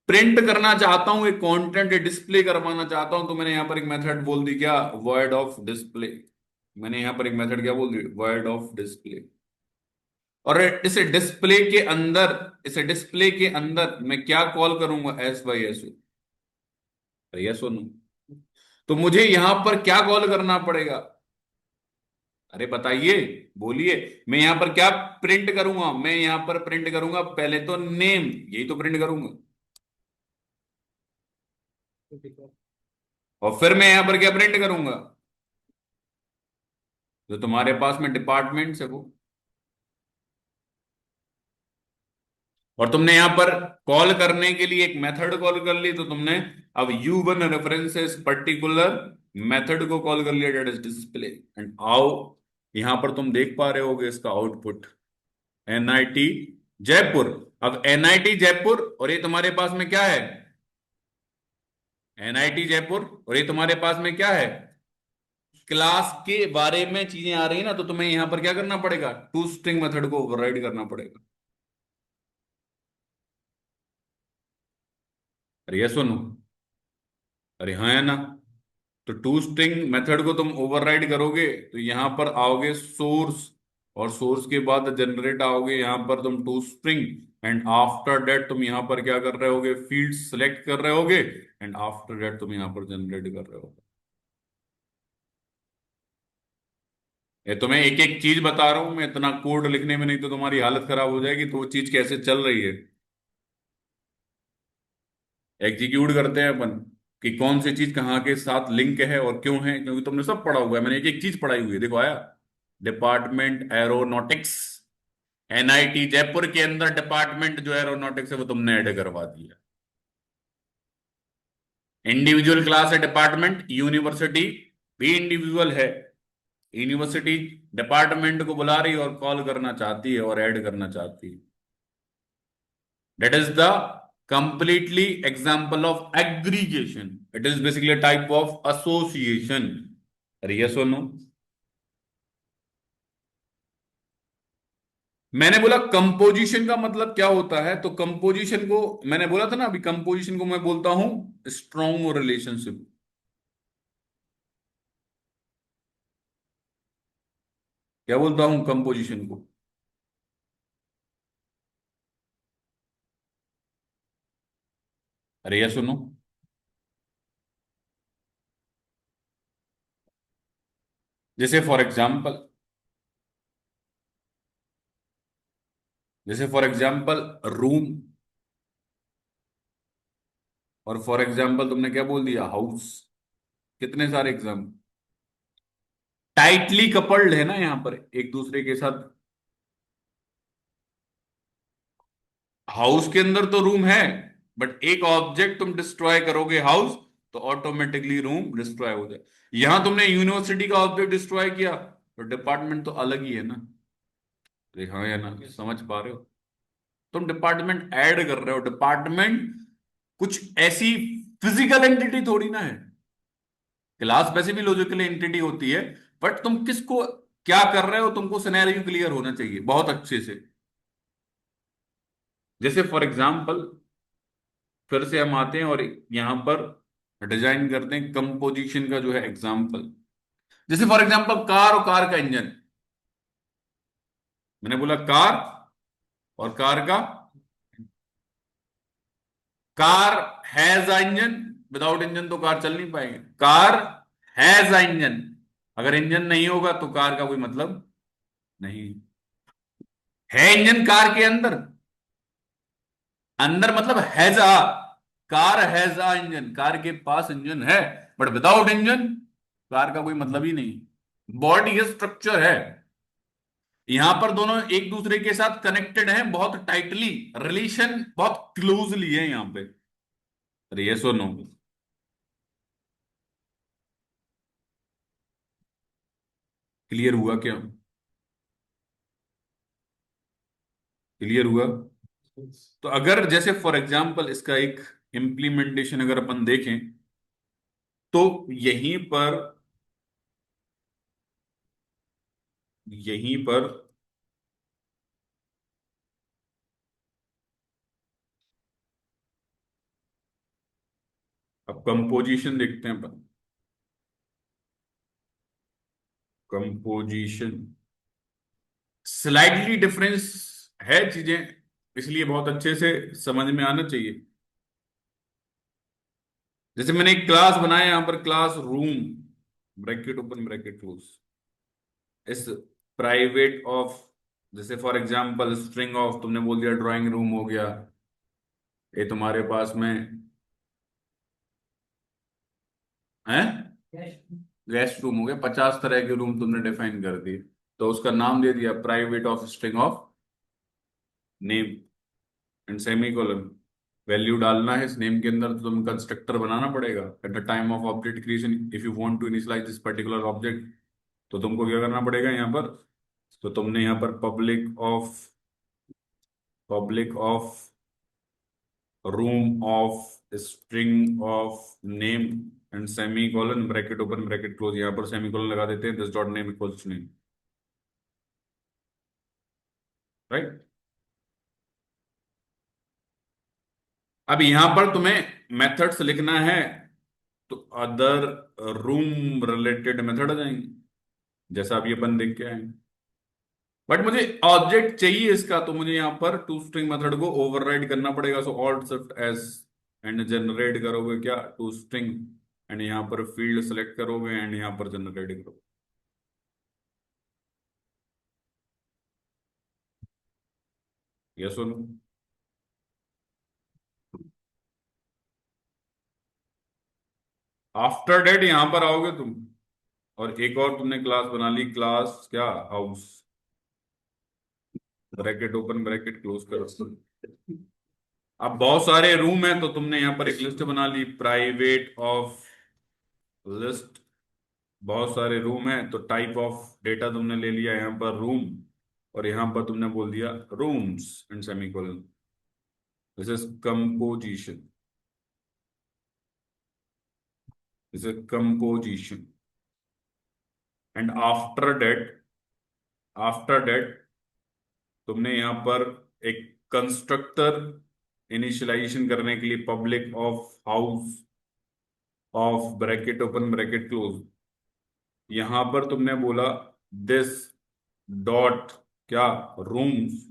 Speaker 1: प्रिंट करना चाहता हूं, एक कंटेंट डिस्प्ले करवाना चाहता हूं, तो मैंने यहां पर एक मेथड बोल दी, क्या? Void of display. मैंने यहां पर एक मेथड क्या बोल दी? Void of display. और इसे डिस्प्ले के अंदर मैं क्या कॉल करूंगा? S/S। Yes no? तो मुझे यहां पर क्या कॉल करना पड़ेगा? अरे बताइए, बोलिए। मैं यहां पर क्या प्रिंट करूंगा? मैं यहां पर प्रिंट करूंगा पहले तो नेम, यही तो प्रिंट करूंगा। और फिर मैं यहां पर क्या प्रिंट करूंगा? जो तुम्हारे पास में डिपार्टमेंट्स है वो। और तुमने यहां पर कॉल करने के लिए एक मेथड कॉल कर ली, तो तुमने अब U1 रेफरेंसेस पर्टिकुलर मेथड को कॉल कर लिया, डेट इज डिस्प्ले। एंड आओ, यहां पर तुम देख पा रहे होगे इसका आउटपुट, NIT जयपुर। अब NIT जयपुर, और ये तुम्हारे पास में क्या है? NIT जयपुर, और ये तुम्हारे पास में क्या है? क्लास के बारे में चीजें आ रही है ना, तो तुम्हें यहां पर क्या करना पड़ेगा? टू स्ट्रिंग मेथड को ओवरराइड करना पड़ेगा। अरे ये सुनो, अरे हाँ है ना? तो टू स्ट्रिंग मेथड को तुम ओवरराइड करोगे, तो यहां पर आओगे सोर्स, और सोर्स के बाद जनरेट आओगे यहां पर तुम to string. And after that तुम यहां पर क्या कर रहे होगे? फील्ड सेलेक्ट कर रहे होगे, एंड आफ्टर दैट तुम यहां पर जनरेट कर रहे होगे। ये तुम्हें एक एक चीज बता रहा हूं मैं, इतना कोड लिखने में नहीं तो तुम्हारी हालत खराब हो जाएगी। तो वो चीज कैसे चल रही है, एग्जीक्यूट करते हैं अपन, कि कौन सी चीज कहाँ के साथ लिंक है और क्यों है, क्योंकि तुमने सब पढ़ा हुआ है। मैंने एक एक चीज पढ़ाई हुई है, देखो आया। डिपार्टमेंट एरोनॉटिक्स, NIT जयपुर के अंदर डिपार्टमेंट जो एरोनॉटिक्स है वो तुमने ऐड करवा दिया। इंडिविजुअल क्लास है डिपार्टमेंट, यूनिवर्सिटी भी इंडिविजुअल है। यूनिवर्सिटी डिपार्टमेंट को बुला रही है और कॉल करना चाहती है और ऐड करना चाहती है। That is the completely example of aggregation. It is basically a type of association. Yes or no? मैंने बोला कंपोजिशन का मतलब क्या होता है, तो कंपोजिशन को मैंने बोला था ना अभी, कंपोजिशन को मैं बोलता हूं स्ट्रॉन्ग रिलेशनशिप। क्या बोलता हूं कंपोजिशन को? अरे ये सुनो, जैसे फॉर एग्जाम्पल रूम, और फॉर एग्जाम्पल तुमने क्या बोल दिया? हाउस। कितने सारे एग्जाम, टाइटली कपल्ड है ना यहाँ पर एक दूसरे के साथ। हाउस के अंदर तो रूम है, बट एक ऑब्जेक्ट तुम डिस्ट्रॉय करोगे हाउस, तो ऑटोमेटिकली रूम डिस्ट्रॉय हो जाए। यहां तुमने यूनिवर्सिटी का ऑब्जेक्ट डिस्ट्रॉय किया, तो डिपार्टमेंट तो अलग ही है ना। हाँ या ना, समझ पा रहे हो? तुम डिपार्टमेंट ऐड कर रहे हो। डिपार्टमेंट कुछ ऐसी फिजिकल एंटिटी थोड़ी ना है। क्लास वैसे भी लॉजिकल एंटिटी होती है, बट तुम किसको क्या कर रहे हो, तुमको सिनेरियो क्लियर होना चाहिए बहुत अच्छे से। जैसे फॉर एग्जाम्पल, फिर से हम आते हैं और यहां पर डिजाइन करते हैं कंपोजिशन का जो है एग्जाम्पल। जैसे फॉर एग्जाम्पल कार और कार का इंजन। मैंने बोला कार और कार का, car has a engine, without engine तो कार चल नहीं पाएगी। कार हैज अ इंजन, अगर इंजन नहीं होगा तो कार का कोई मतलब नहीं। है इंजन कार के अंदर, अंदर मतलब has a, car has a engine, car के पास इंजन है, बट विदाउट इंजन कार का कोई मतलब ही नहीं। बॉडी है, स्ट्रक्चर है। यहां पर दोनों एक दूसरे के साथ कनेक्टेड हैं बहुत टाइटली, रिलेशन बहुत क्लोजली है यहां पे। अरे यस और नो? क्लियर हुआ क्या? क्लियर हुआ? तो अगर जैसे फॉर एग्जांपल इसका एक इम्प्लीमेंटेशन अगर अपन देखें, तो यहीं पर, यहीं पर अब कंपोजिशन देखते हैं अपन। कंपोजिशन स्लाइटली डिफरेंस है चीजें, इसलिए बहुत अच्छे से समझ में आना चाहिए। जैसे मैंने एक क्लास बनाया यहां पर, class room, bracket open bracket close, इस प्राइवेट ऑफ, जैसे फॉर एग्जांपल स्ट्रिंग ऑफ, तुमने बोल दिया ड्राइंग रूम हो गया, ये तुम्हारे पास में है, गेस्ट रूम हो गया। 50 तरह के रूम तुमने डिफाइन कर दिए, तो उसका नाम दे दिया private of string of name and semi colon. Value डालना है इस नेम के अंदर, तो तुम्हें कंस्ट्रक्टर बनाना पड़ेगा at the time of object creation if you want to initialise this particular object. तो तुमको क्या करना पड़ेगा यहाँ पर? तो तुमने यहाँ पर public of room of string of name and semicolon bracket open bracket close, यहाँ पर सेमी कॉलन लगा देते हैं, this dot name equals to name, right. अब यहां पर तुम्हें मेथड्स लिखना है, तो अदर रूम रिलेटेड मेथड आ जाएंगे, जैसा अभी अपन देख के आए। बट मुझे ऑब्जेक्ट चाहिए इसका, तो मुझे यहां पर टू स्ट्रिंग मेथड को ओवरराइड करना पड़ेगा। So alt shift S and generate करोगे क्या, टू स्ट्रिंग, एंड यहां पर फील्ड सेलेक्ट करोगे एंड यहां पर जनरेट करोगे। यस और नो? आफ्टर डेट यहां पर आओगे तुम, और एक और तुमने क्लास बना ली, क्लास क्या, house, bracket open bracket close करो। अब बहुत सारे रूम है, तो तुमने यहां पर एक लिस्ट बना ली, प्राइवेट ऑफ लिस्ट। बहुत सारे रूम है, तो टाइप ऑफ डेटा तुमने ले लिया यहां पर रूम, और यहां पर तुमने बोल दिया rooms and semicolon. This is composition, this is composition. And after that तुमने यहां पर एक कंस्ट्रक्टर इनिशियलाइजेशन करने के लिए, public of house of bracket open bracket close, यहां पर तुमने बोला दिस डॉट क्या, रूम्स,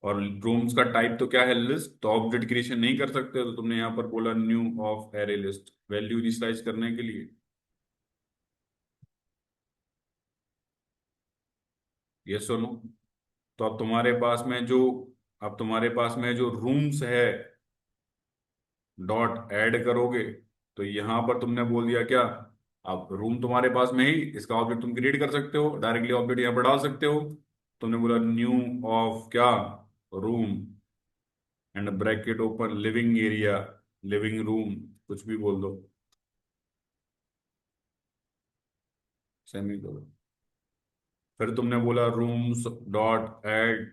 Speaker 1: और रूम्स का टाइप तो क्या है, लिस्ट, तो ऑब्जेक्ट क्रिएशन नहीं कर सकते, तो तुमने यहां पर बोला new of array list, value initialise करने के लिए। ये सुनो, तो अब तुम्हारे पास में जो रूम्स है, डॉट ऐड करोगे, तो यहां पर तुमने बोल दिया क्या, अब रूम तुम्हारे पास में ही, इसका ऑब्जेक्ट तुम क्रिएट कर सकते हो, डायरेक्टली ऑब्जेक्ट यहाँ पर डाल सकते हो। तुमने बोला न्यू ऑफ क्या, room, and bracket open living area, living room, कुछ भी बोल दो, सेमी करो। फिर तुमने बोला रूम्स डॉट ऐड,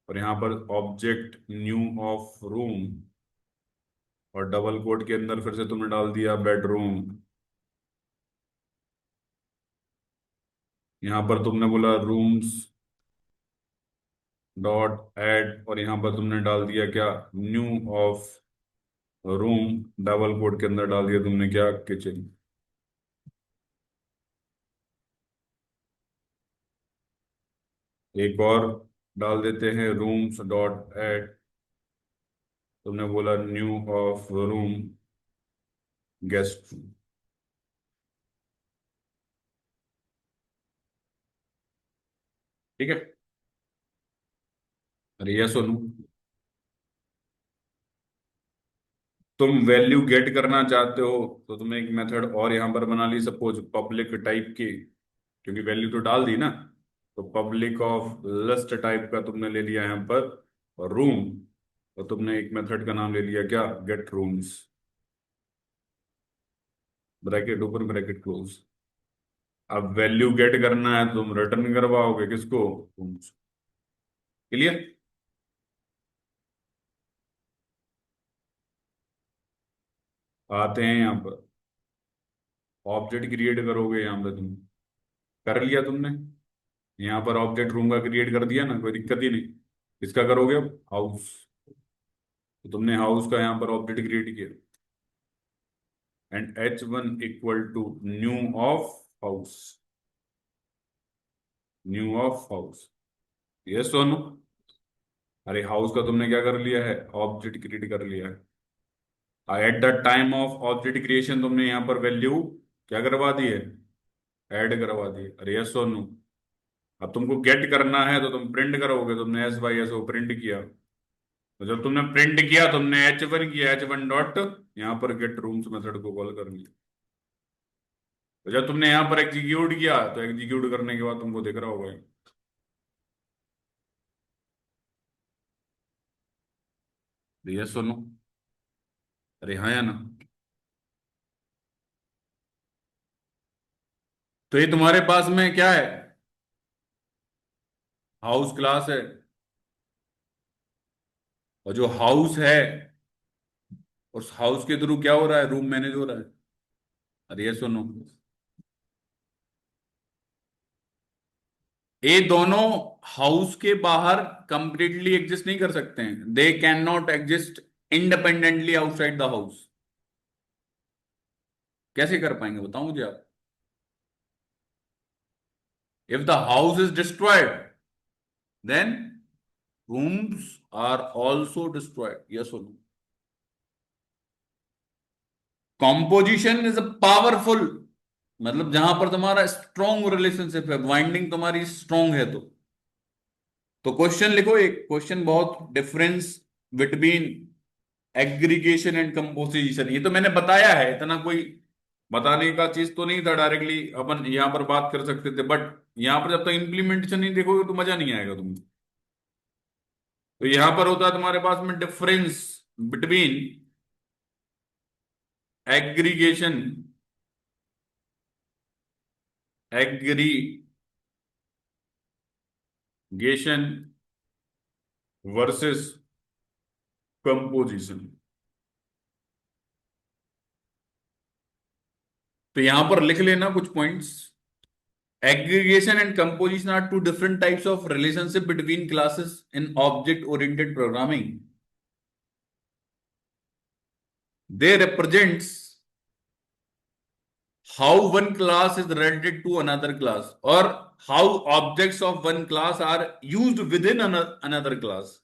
Speaker 1: और यहाँ पर ऑब्जेक्ट न्यू ऑफ रूम, और डबल कोट के अंदर फिर से तुमने डाल दिया बेडरूम। यहाँ पर तुमने बोला रूम्स डॉट ऐड, और यहाँ पर तुमने डाल दिया क्या, new of room, double quote के अंदर डाल दिया तुमने क्या, किचन। एक और डाल देते हैं रूम्स डॉट ऐड, तुमने बोला new of room, guest room. ठीक है। अरे यस और नो। तुम वैल्यू गेट करना चाहते हो तो तुमने एक मेथड और यहां पर बना ली, सपोज पब्लिक टाइप की, क्योंकि वैल्यू तो डाल दी ना। तो पब्लिक ऑफ लिस्ट टाइप का तुमने ले लिया यहां पर रूम, और तुमने एक मेथड का नाम ले लिया क्या, get rooms, bracket open bracket close. अब वैल्यू गेट करना है, तुम रिटर्न करवाओगे किसको, रूम्स। क्लियर। आते हैं यहां पर, ऑब्जेक्ट क्रिएट करोगे यहां पर तुम, कर लिया तुमने। यहाँ पर ऑब्जेक्ट रूम का क्रिएट कर दिया ना, कोई दिक्कत ही नहीं। इसका करोगे अब हाउस, तो तुमने हाउस का यहाँ पर ऑब्जेक्ट क्रिएट किया, and H1 equal to new of house, new of house. ये सोनू, अरे हाउस का तुमने क्या कर लिया है, ऑब्जेक्ट क्रिएट कर लिया है। Eight the time of object creation तुमने यहाँ पर वैल्यू क्या करवा दी है, ऐड करवा दी है। अरे यस सोनू। अब तुमको गेट करना है तो तुम प्रिंट करोगे, तुमने S by S O print किया, तो जब तुमने प्रिंट किया तुमने H1 किया, H1 डॉट यहाँ पर गेट रूम्स मेथड को कॉल कर लिया। तो जब तुमने यहाँ पर एग्जीक्यूट किया, तो एग्जीक्यूट करने के बाद तुमको दिख रहा होगा ये, सुनो। अरे हाँ या ना। तो ये तुम्हारे पास में क्या है, हाउस क्लास है, और जो हाउस है उस हाउस के थ्रू क्या हो रहा है, रूम मैनेज हो रहा है। अरे ये सुनो, ये दोनों हाउस के बाहर कंप्लीटली एग्जिस्ट नहीं कर सकते हैं, they can not exist independently outside the house. कैसे कर पाएंगे बताओ मुझे आप। If the house is destroyed, then rooms are also destroyed, yes or no? Composition is a powerful, मतलब जहां पर तुम्हारा स्ट्रॉन्ग रिलेशनशिप है, बाइंडिंग तुम्हारी स्ट्रॉन्ग है, तो क्वेश्चन लिखो, एक क्वेश्चन बहुत difference between aggregation and composition. ये तो मैंने बताया है, इतना कोई बताने का चीज तो नहीं था, डायरेक्टली अपन यहां पर बात कर सकते थे, बट यहां पर जब तक इंप्लीमेंटेशन नहीं देखोगे तो मजा नहीं आएगा तुम्हें। तो यहां पर होता है तुम्हारे पास में difference between aggregation, aggregation versus composition. तो यहां पर लिख लेना कुछ points. Aggregation and composition are two different types of relationship between classes in object-oriented programming. They represents how one class is related to another class, or how objects of one class are used within another class.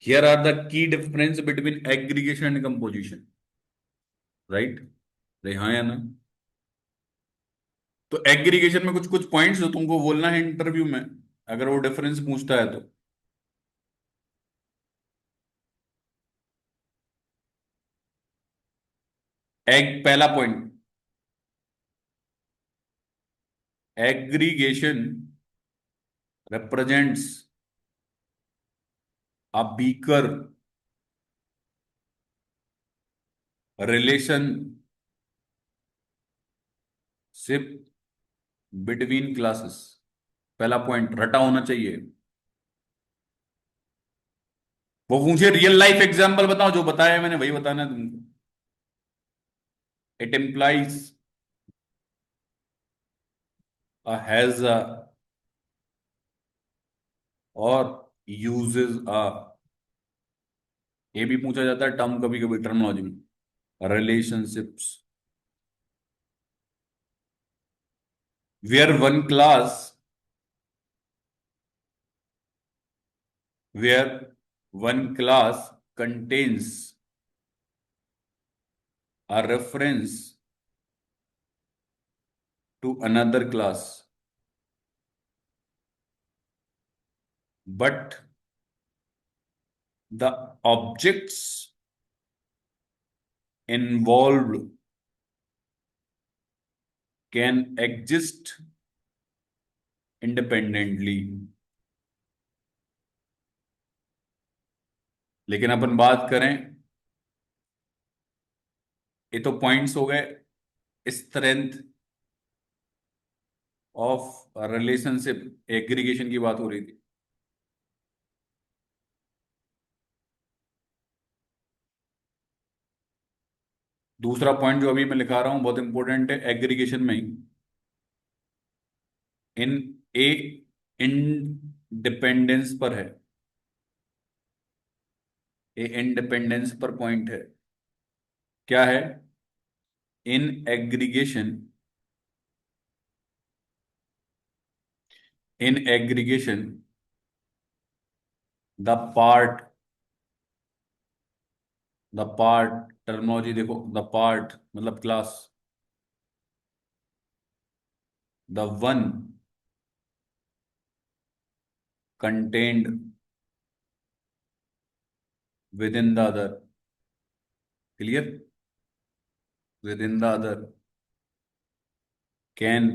Speaker 1: Here are the key difference between aggregation and composition. Right? right, हाँ या ना। तो aggregation में कुछ कुछ points जो तुमको बोलना है इंटरव्यू में, अगर वो डिफरेंस पूछता है तो। पहला point, aggregation represents a weaker relationship between classes। पहला पॉइंट रटा होना चाहिए। वो मुझे रियल लाइफ एग्जांपल बताओ, जो बताया मैंने वही बताना है तुमको। It implies a has a और uses a, ये भी पूछा जाता है टर्म कभी कभी टर्मिनोलॉजी में, relationships where one class, where one class contains a reference to another class, but the objects involved can exist independently। लेकिन अपन बात करें, ये तो पॉइंट्स हो गए स्ट्रेंथ ऑफ रिलेशनशिप, एग्रीगेशन की बात हो रही थी। दूसरा पॉइंट जो अभी मैं लिखा रहा हूं बहुत इंपॉर्टेंट है एग्रीगेशन में ही, इन ए इंडिपेंडेंस पर है, ए इंडिपेंडेंस पर पॉइंट है। क्या है? In aggregation, in aggregation the part, the part terminology देखो, द पार्ट मतलब class, the one contained within the other, clear, within the other can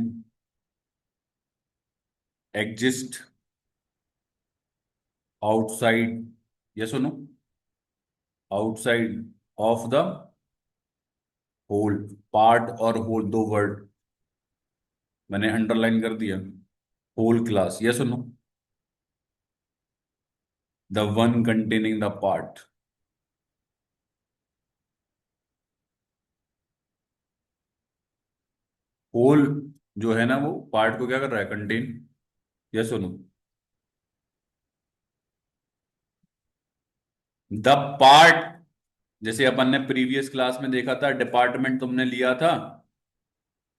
Speaker 1: exist outside, yes और no, outside of the whole. Part और whole दो word मैंने underline कर दिया। Whole class, yes और no, the one containing the part. Whole जो है ना वो पार्ट को क्या कर रहा है? कंटेन, यस और नो। द पार्ट, जैसे अपन ने प्रीवियस क्लास में देखा था, डिपार्टमेंट तुमने लिया था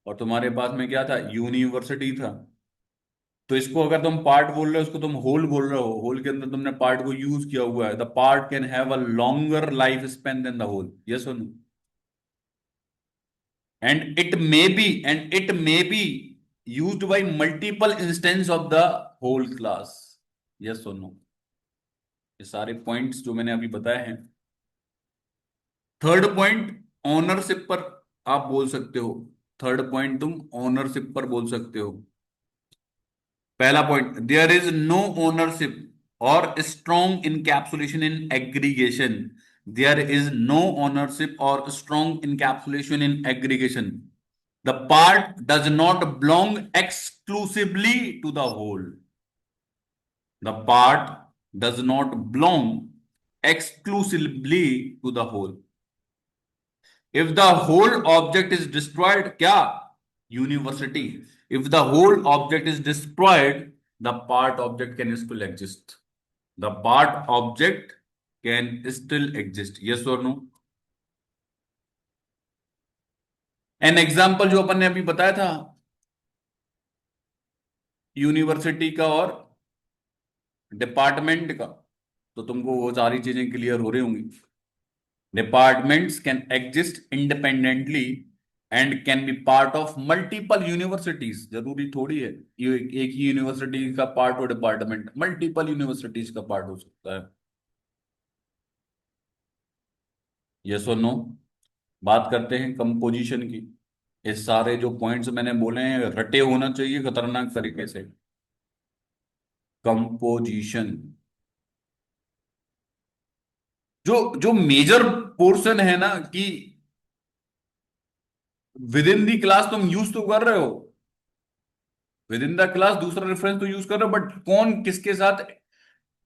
Speaker 1: और तुम्हारे पास में क्या था? यूनिवर्सिटी था। तो इसको अगर तुम पार्ट बोल रहे हो, उसको तुम होल बोल रहे हो, होल के अंदर तुमने पार्ट को यूज किया हुआ है। The part can have a longer life span than the whole, yes और no. And it may be used by multiple instance of the whole class, yes और नो। ये सारे पॉइंट्स जो मैंने अभी बताए हैं। थर्ड पॉइंट, ओनरशिप पर आप बोल सकते हो। थर्ड पॉइंट तुम ओनरशिप पर बोल सकते हो। पहला point, there is no ownership और strong encapsulation in aggregation. There is no ownership और strong encapsulation in aggregation. The part does not belong exclusively to the whole. The part does not belong exclusively to the whole। If the whole object is destroyed, क्या? University। If the whole object is destroyed, the part object can still exist। The part object can still exist, yes or no। An example जो अपन ने अभी बताया था university का और department का, तो तुमको वो सारी चीजें क्लियर हो रही होंगी। Departments can exist independently and can be part of multiple universities. जरूरी थोड़ी है ये एक ही यूनिवर्सिटी का पार्ट हो डिपार्टमेंट, मल्टीपल यूनिवर्सिटीज का पार्ट हो सकता है, यस और नो। बात करते हैं कंपोजिशन की। ये सारे जो पॉइंट्स मैंने बोले हैं रटे होना चाहिए खतरनाक तरीके से। कंपोजिशन, जो जो मेजर पोर्शन है ना कि विद इन दी क्लास तुम यूज तो कर रहे हो, विद इन द क्लास दूसरा रेफरेंस तो यूज कर रहे हो, बट कौन किसके साथ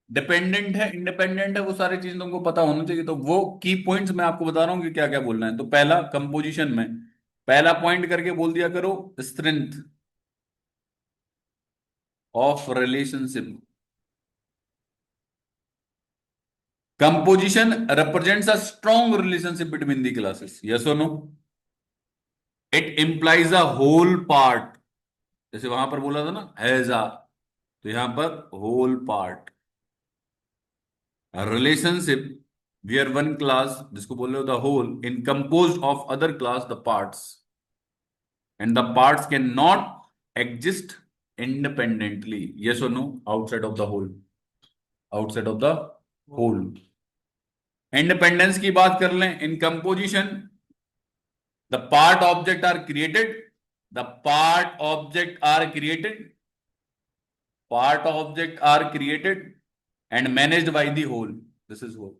Speaker 1: डिपेंडेंट है इंडिपेंडेंट है वो सारी चीजें तुमको पता होना चाहिए। तो वो की पॉइंट्स मैं आपको बता रहा हूँ कि क्या क्या बोलना है। तो पहला कंपोजिशन में पहला पॉइंट करके बोल दिया करो, strength of relationship. Composition represents a strong relationship between the classes, yes और no. It implies a whole part, जैसे वहां पर बोला था ना हैज अ, तो यहां पर whole part relationship where one class जिसको बोल रहे हो the whole in composed of other class the parts, and the parts can not exist independently, yes और no, outside of the whole, outside of the whole. Independence की बात कर लें, in composition the part object are created, the part object are created, part object are created and managed by the whole, this is whole.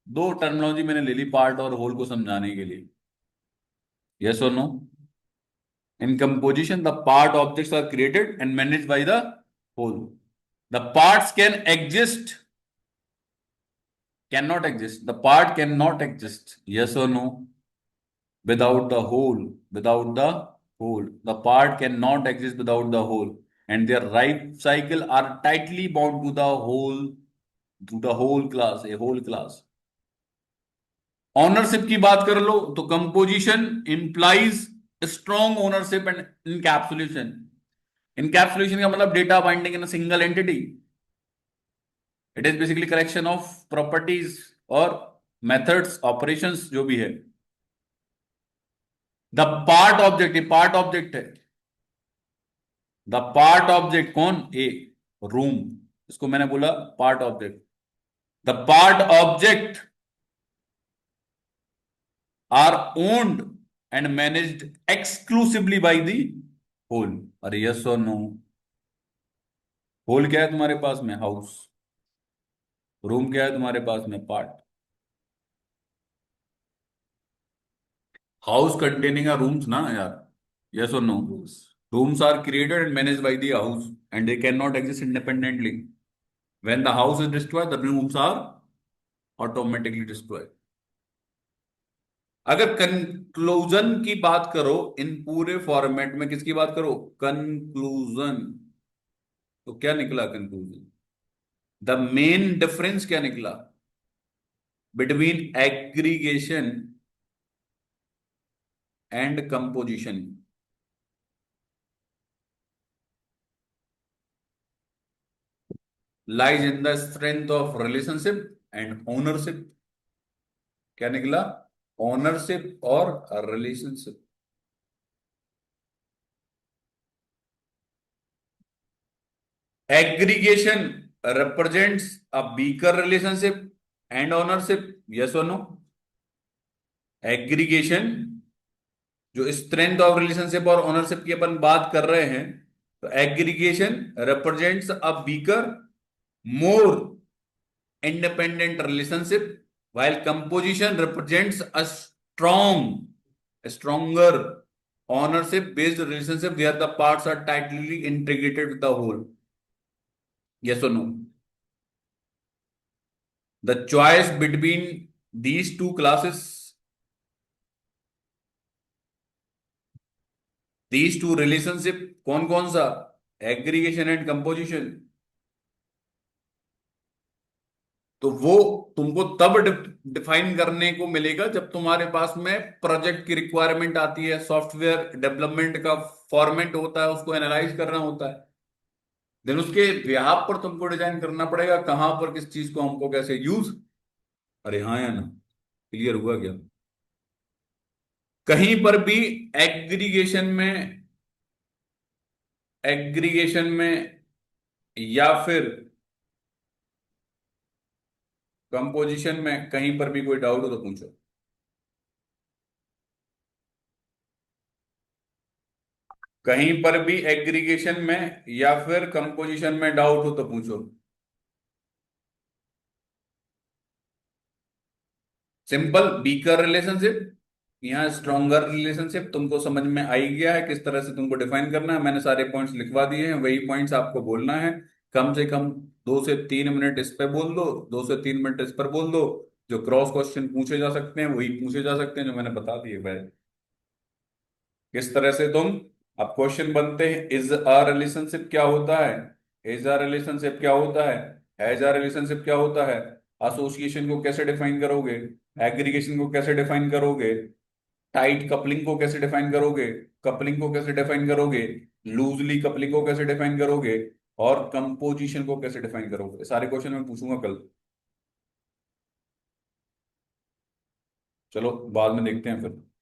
Speaker 1: दो terminology मैंने ले ली part और whole को समझाने के लिए, यस और no. In composition the part objects are created and managed by the whole. The parts can exist, can not exist, the part can not exist, yes और no, without the whole, without the whole, the part cannot exist without the whole, and their life cycle are tightly bound to the whole, to the whole class, a whole class। Ownership की बात कर लो तो composition implies strong ownership and encapsulation. Encapsulation का मतलब data binding in a single entity, it is basically collection of properties और methods operations जो भी है। द पार्ट ऑब्जेक्ट, ये पार्ट ऑब्जेक्ट है, द पार्ट ऑब्जेक्ट कौन, ए, रूम, इसको मैंने बोला part object. The part object are owned and managed exclusively by the whole. अरे यस और नो, होल क्या है तुम्हारे पास में, हाउस, रूम क्या है तुम्हारे पास में, part. House containing are rooms ना यार, यस और no. Rooms are created and managed by the house and they can not exist independently. When the house is destroyed the rooms are automatically destroyed. अगर conclusion की बात करो इन पूरे format में, किसकी बात करो, कंक्लूजन, तो क्या निकला कंक्लूजन, द मेन डिफरेंस क्या निकला between aggregation and composition, lies in the strength of relationship and ownership. क्या निकला, ओनरशिप और relationship. Aggregation represents a weaker relationship and ownership, yes or no। Aggregation जो स्ट्रेंथ ऑफ रिलेशनशिप और ownership की अपन बात कर रहे हैं, तो aggregation represents a weaker more independent relationship, while composition represents a strong, a stronger ownership based relationship where the parts are tightly integrated with the whole, yes or no। The choice between these two classes, these two relationship, कौन कौन सा, aggregation and composition, तो वो तुमको तब define करने को मिलेगा जब तुम्हारे पास में प्रोजेक्ट की रिक्वायरमेंट आती है, सॉफ्टवेयर डेवलपमेंट का फॉर्मेट होता है, उसको एनालाइज करना होता है, देन उसके बिहाफ पर तुमको डिजाइन करना पड़ेगा कहां पर किस चीज को हमको कैसे यूज। अरे हाँ या ना, क्लियर हुआ क्या। कहीं पर भी एग्रीगेशन में, एग्रीगेशन में या फिर कंपोजिशन में कहीं पर भी कोई डाउट हो तो पूछो। कहीं पर भी एग्रीगेशन में या फिर कंपोजिशन में डाउट हो तो पूछो। सिंपल, वीकर रिलेशनशिप यहाँ स्ट्रॉन्गर रिलेशनशिप, तुमको समझ में आ ही गया है किस तरह से तुमको डिफाइन करना है। मैंने सारे पॉइंट्स लिखवा दिए हैं, वही पॉइंट्स आपको बोलना है। कम से कम 2 से 3 मिनट इस पे बोल दो, 2 से 3 मिनट इस पर बोल दो। जो क्रॉस क्वेश्चन पूछे जा सकते हैं वही पूछे जा सकते हैं, जो मैंने बता दिए भाई। किस तरह से तुम, अब क्वेश्चन बनते हैं, इज अ रिलेशनशिप क्या होता है, इज अ रिलेशनशिप क्या होता है, हैज अ रिलेशनशिप क्या होता है, एसोसिएशन को कैसे डिफाइन करोगे, एग्रीगेशन को कैसे डिफाइन करोगे, टाइट कपलिंग को कैसे डिफाइन करोगे, कपलिंग को कैसे डिफाइन करोगे, लूजली कपलिंग को कैसे डिफाइन करोगे, और कंपोजिशन को कैसे डिफाइन करोगे। ये सारे क्वेश्चन मैं पूछूंगा कल। चलो बाद में देखते हैं फिर।